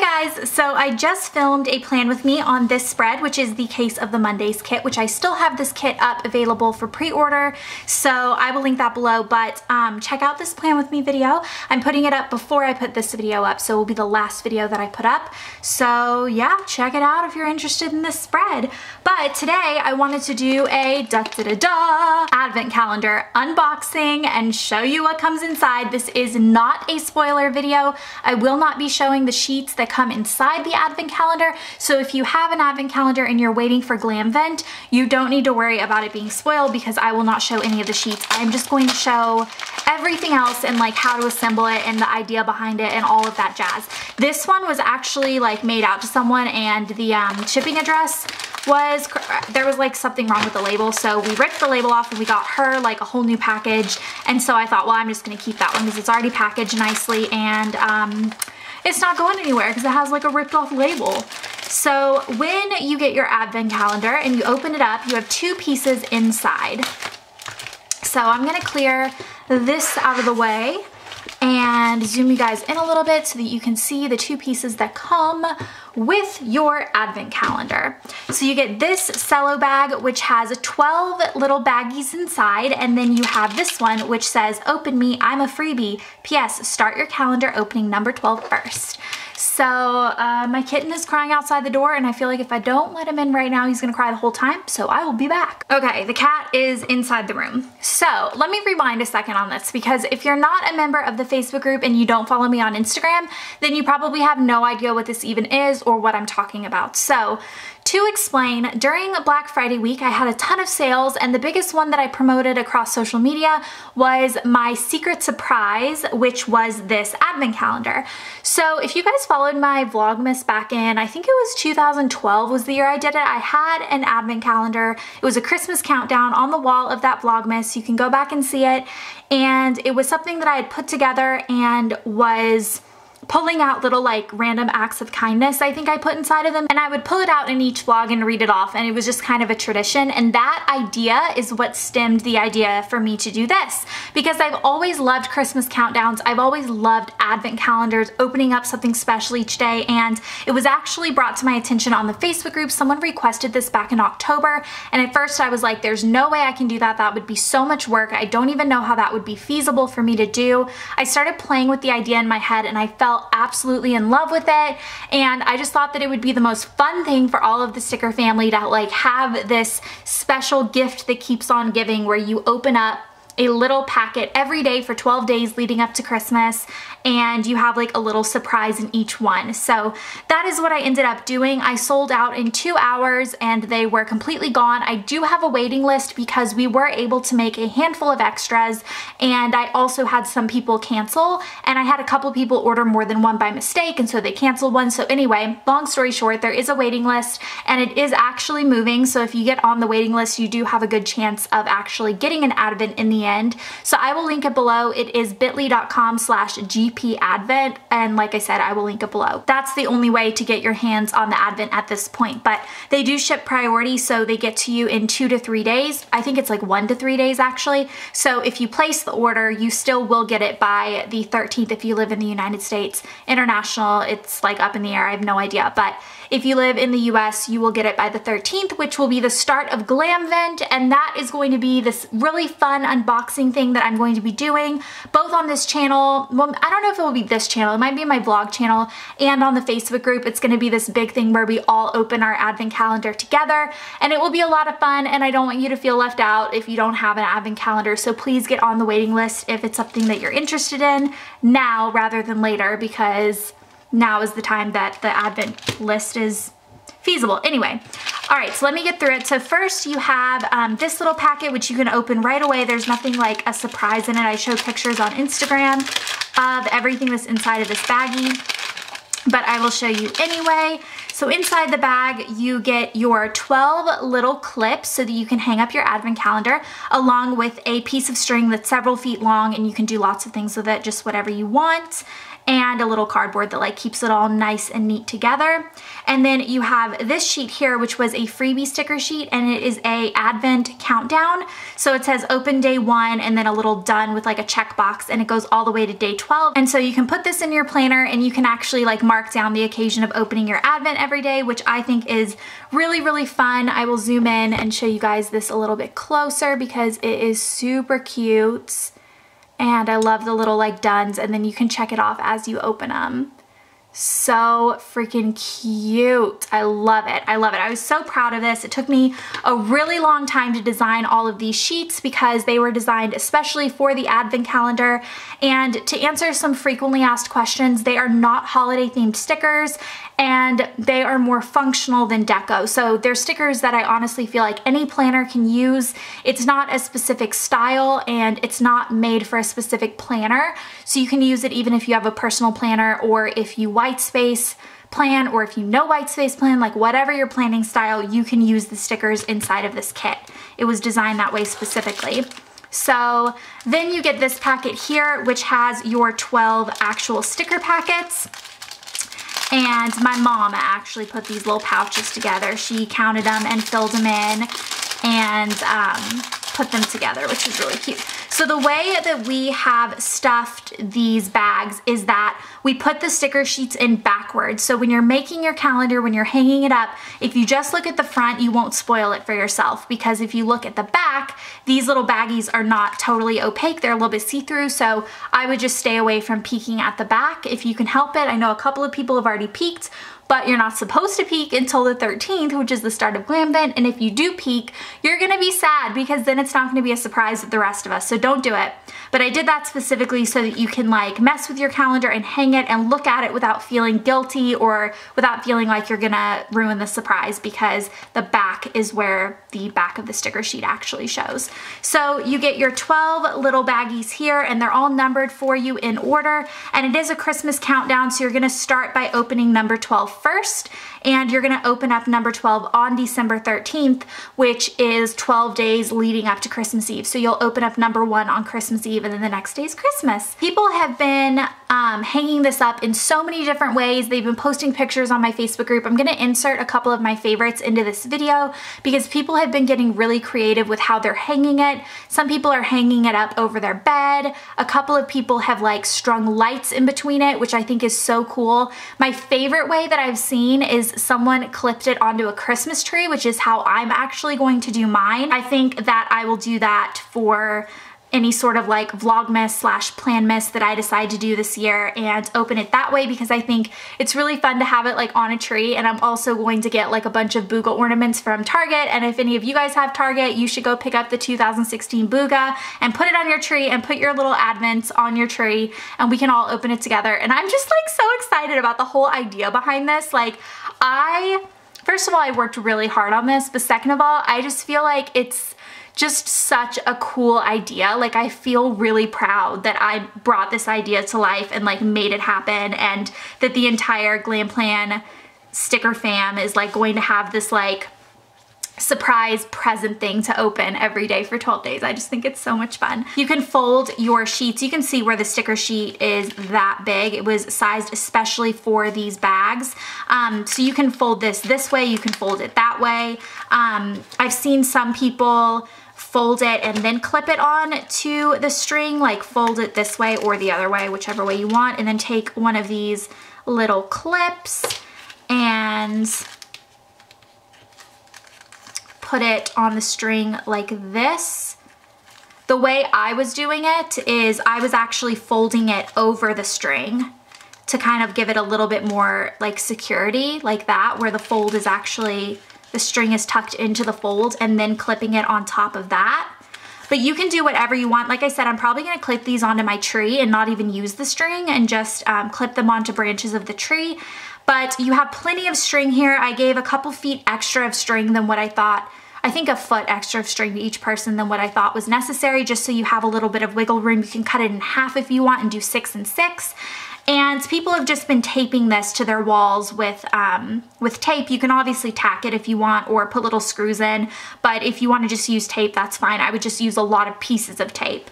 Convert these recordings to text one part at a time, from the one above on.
guys, so I just filmed a plan with me on this spread, which is the Case of the Mondays kit, which I still have this kit up available for pre-order, so I will link that below, but check out this plan with me video. I'm putting it up before I put this video up, so it will be the last video that I put up, so yeah, check it out if you're interested in this spread. But today I wanted to do a advent calendar unboxing and show you what comes inside. This is not a spoiler video. I will not be showing the sheets that come inside the advent calendar, so if you have an advent calendar and you're waiting for Glamvent, you don't need to worry about it being spoiled because I will not show any of the sheets. I'm just going to show everything else and like how to assemble it and the idea behind it and all of that jazz. This one was actually like made out to someone, and the shipping address was, there was like something wrong with the label, so we ripped the label off and we got her like a whole new package. And so I thought, well, I'm just gonna keep that one because it's already packaged nicely, and it's not going anywhere because it has like a ripped off label. So when you get your advent calendar and you open it up, you have two pieces inside. So I'm gonna clear this out of the way and zoom you guys in a little bit so that you can see the two pieces that come with your advent calendar. So you get this cello bag, which has 12 little baggies inside, and then you have this one which says, "Open me, I'm a freebie. P.S. Start your calendar opening number 12 first." So my kitten is crying outside the door, and I feel like if I don't let him in right now, he's gonna cry the whole time, so I will be back. Okay, the cat is inside the room. So let me rewind a second on this, because if you're not a member of the Facebook group and you don't follow me on Instagram, then you probably have no idea what this even is or what I'm talking about. So to explain, during Black Friday week, I had a ton of sales, and the biggest one that I promoted across social media was my secret surprise, which was this advent calendar. So if you guys followed my Vlogmas back in, I think it was 2012 was the year I did it, I had an advent calendar. It was a Christmas countdown on the wall of that Vlogmas. You can go back and see it, and it was something that I had put together and was pulling out little like random acts of kindness I think I put inside of them, and I would pull it out in each vlog and read it off, and it was just kind of a tradition. And that idea is what stemmed the idea for me to do this, because I've always loved Christmas countdowns. I've always loved advent calendars, opening up something special each day, and it was actually brought to my attention on the Facebook group. Someone requested this back in October, and at first I was like, there's no way I can do that. That would be so much work. I don't even know how that would be feasible for me to do. I started playing with the idea in my head, and I felt absolutely in love with it, and I just thought that it would be the most fun thing for all of the sticker family to like have this special gift that keeps on giving, where you open up a little packet every day for 12 days leading up to Christmas, and you have like a little surprise in each one. So that is what I ended up doing. I sold out in 2 hours and they were completely gone. I do have a waiting list because we were able to make a handful of extras, and I also had some people cancel, and I had a couple people order more than one by mistake, and so they canceled one. So anyway, long story short, there is a waiting list, and it is actually moving, so if you get on the waiting list, you do have a good chance of actually getting an advent in the end. So I will link it below. It is bit.ly.com/GPadvent, and like I said, I will link it below. That's the only way to get your hands on the advent at this point, but they do ship priority, so they get to you in 2 to 3 days. I think it's like 1 to 3 days actually. So if you place the order, you still will get it by the 13th if you live in the United States. International, it's like up in the air, I have no idea, but if you live in the US, you will get it by the 13th, which will be the start of Glamvent, and that is going to be this really fun unboxing thing that I'm going to be doing, both on this channel. Well, I don't know if it will be this channel, it might be my vlog channel, and on the Facebook group. It's gonna be this big thing where we all open our advent calendar together, and it will be a lot of fun, and I don't want you to feel left out if you don't have an advent calendar, so please get on the waiting list if it's something that you're interested in now rather than later, because now is the time that the advent list is feasible. Anyway, all right, so let me get through it. So first you have this little packet, which you can open right away. There's nothing like a surprise in it. I showed pictures on Instagram of everything that's inside of this baggie, but I will show you anyway. So inside the bag, you get your 12 little clips so that you can hang up your advent calendar, along with a piece of string that's several feet long, and you can do lots of things with it, just whatever you want. and a little cardboard that like keeps it all nice and neat together. And then you have this sheet here, which was a freebie sticker sheet, and it is a Advent countdown. So it says open day 1 and then a little done with like a checkbox, and it goes all the way to day 12. And so you can put this in your planner and you can actually like mark down the occasion of opening your Advent every day, which I think is really, really fun. I will zoom in and show you guys this a little bit closer because it is super cute. And I love the little like dones, and then you can check it off as you open them. So freaking cute. I love it. I love it. I was so proud of this. It took me a really long time to design all of these sheets because they were designed especially for the Advent calendar. And to answer some frequently asked questions, they are not holiday themed stickers, and they are more functional than deco. So they're stickers that I honestly feel like any planner can use. It's not a specific style and it's not made for a specific planner. So you can use it even if you have a personal planner, or if you white space plan, or if you know white space plan, like whatever your planning style, you can use the stickers inside of this kit. It was designed that way specifically. So then you get this packet here, which has your 12 actual sticker packets. And my mom actually put these little pouches together. She counted them and filled them in and put them together, which is really cute. So the way that we have stuffed these bags is that we put the sticker sheets in backwards. So when you're making your calendar, when you're hanging it up, if you just look at the front, you won't spoil it for yourself, because if you look at the back, these little baggies are not totally opaque. They're a little bit see-through. So I would just stay away from peeking at the back if you can help it. I know a couple of people have already peeked, but you're not supposed to peek until the 13th, which is the start of Glamvent. And if you do peek, you're gonna be sad because then it's not gonna be a surprise with the rest of us. So don't do it. But I did that specifically so that you can like mess with your calendar and hang it and look at it without feeling guilty or without feeling like you're gonna ruin the surprise, because the back is where the back of the sticker sheet actually shows. So you get your 12 little baggies here, and they're all numbered for you in order. And it is a Christmas countdown, so you're gonna start by opening number 12 first, and you're gonna open up number 12 on December 13th, which is 12 days leading up to Christmas Eve. So you'll open up number 1 on Christmas Eve, and then the next day is Christmas. People have been hanging this up in so many different ways. They've been posting pictures on my Facebook group. I'm gonna insert a couple of my favorites into this video because people have been getting really creative with how they're hanging it. Some people are hanging it up over their bed. A couple of people have like strung lights in between it, which I think is so cool. My favorite way that I've seen is someone clipped it onto a Christmas tree, which is how I'm actually going to do mine. I think that I will do that for any sort of like Vlogmas / Planmas that I decide to do this year, and open it that way because I think it's really fun to have it like on a tree. And I'm also going to get like a bunch of Booga ornaments from Target, and if any of you guys have Target, you should go pick up the 2016 Booga and put it on your tree and put your little advents on your tree, and we can all open it together. And I'm just like so excited about the whole idea behind this. Like first of all, I worked really hard on this, but second of all, I just feel like it's just such a cool idea. Like I feel really proud that I brought this idea to life and like made it happen, and that the entire Glam Plan sticker fam is like going to have this like surprise present thing to open every day for 12 days. I just think it's so much fun. You can fold your sheets. You can see where the sticker sheet is that big. It was sized especially for these bags. So you can fold this way, you can fold it that way. I've seen some people fold it and then clip it on to the string, like fold it this way or the other way, whichever way you want, and then take one of these little clips and put it on the string like this. The way I was doing it is I was actually folding it over the string to kind of give it a little bit more like security, like that, where the fold is actually, the string is tucked into the fold, and then clipping it on top of that. But you can do whatever you want. Like I said, I'm probably gonna clip these onto my tree and not even use the string, and just clip them onto branches of the tree. But you have plenty of string here. I gave a couple feet extra of string than what I thought. I think a foot extra of string to each person than what I thought was necessary, just so you have a little bit of wiggle room. You can cut it in half if you want and do 6 and 6. And people have just been taping this to their walls with tape. You can obviously tack it if you want or put little screws in, but if you want to just use tape, that's fine. I would just use a lot of pieces of tape.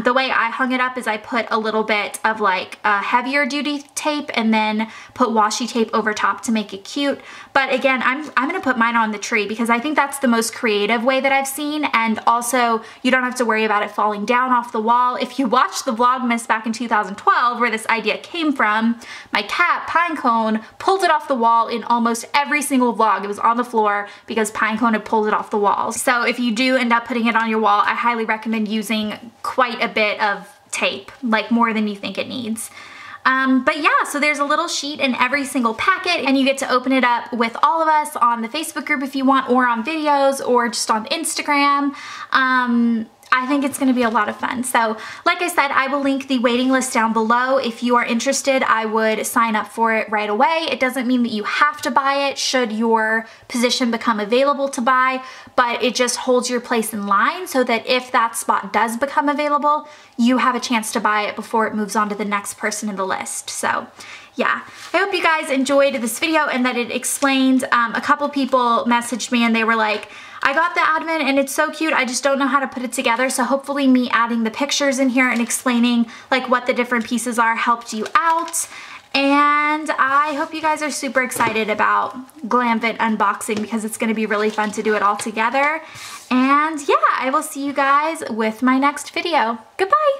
The way I hung it up is I put a little bit of like heavier duty tape and then put washi tape over top to make it cute. But again, I'm gonna put mine on the tree because I think that's the most creative way that I've seen, and also you don't have to worry about it falling down off the wall. If you watched the Vlogmas back in 2012 where this idea came from, my cat Pinecone pulled it off the wall in almost every single vlog. It was on the floor because Pinecone had pulled it off the wall. So if you do end up putting it on your wall, I highly recommend using quite a bit of tape, like more than you think it needs. But yeah, so there's a little sheet in every single packet and you get to open it up with all of us on the Facebook group if you want, or on videos, or just on Instagram. I think it's gonna be a lot of fun. So like I said, I will link the waiting list down below. If you are interested, I would sign up for it right away. It doesn't mean that you have to buy it should your position become available to buy, but it just holds your place in line so that if that spot does become available, you have a chance to buy it before it moves on to the next person in the list. So yeah, I hope you guys enjoyed this video and that it explained. A couple people messaged me and they were like, I got the admin and it's so cute, I just don't know how to put it together. So hopefully me adding the pictures in here and explaining like what the different pieces are helped you out. And I hope you guys are super excited about Glamvent unboxing because it's gonna be really fun to do it all together. And yeah, I will see you guys with my next video. Goodbye.